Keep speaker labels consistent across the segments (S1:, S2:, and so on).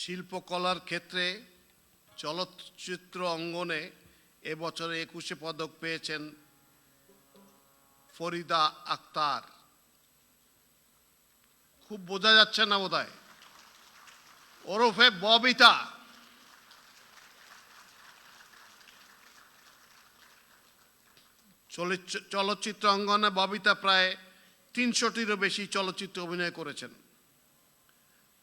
S1: শিল্পকলার ক্ষেত্রে চলচ্চিত্র অঙ্গনে এবছরে 21 পদক পেয়েছেন ফরিদা আক্তার। খুব বোঝা যাচ্ছে না বোধহয়, ওরফে ববিতা। চলচ্চিত্র অঙ্গনে ববিতা প্রায় 300টিরও বেশি চলচ্চিত্রে অভিনয় করেছেন।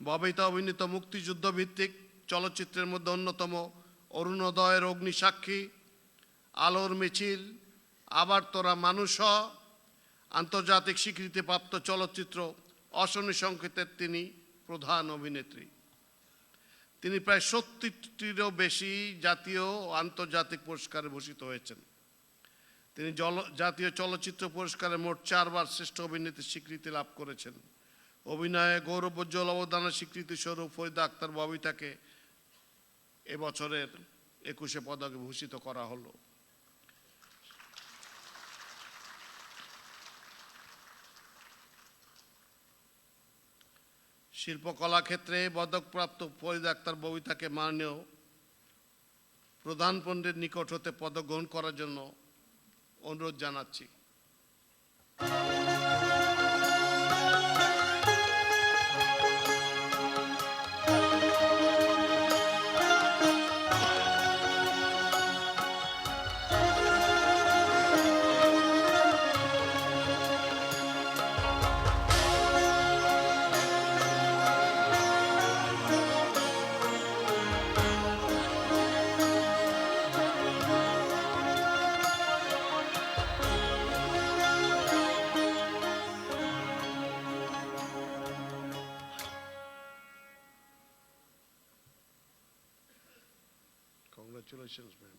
S1: ববিতা অভিনীত মুক্তিযুদ্ধ ভিত্তিক চলচ্চিত্রের মধ্যে অন্যতম অরুণোদয়ের অগ্নিসাক্ষী, আলোর মিছিল, আবার তোরা মানুষ, আন্তর্জাতিক স্বীকৃতিপ্রাপ্ত চলচ্চিত্র অশনি সংকেতের তিনি প্রধান অভিনেত্রী। তিনি প্রায় 70টিরও বেশি জাতীয় ও আন্তর্জাতিক পুরস্কারে ভূষিত হয়েছেন। তিনি জাতীয় চলচ্চিত্র পুরস্কারে মোট 4বার শ্রেষ্ঠ অভিনেত্রীর স্বীকৃতি লাভ করেছেন। অভিনয়ে গৌরবোজ্জ্বল অবদানের স্বীকৃতি স্বরূপ ফরিদা আক্তার ববিতাকে এবছরের 21 পদকে ভূষিত করা হলো। শিল্পকলা ক্ষেত্রে পদকপ্রাপ্ত ফরিদা আক্তার ববিতাকে মাননীয় প্রধান পণ্ডিতের নিকট হতে পদক গ্রহণ করার জন্য অনুরোধ জানাচ্ছি। Congratulations, ma'am.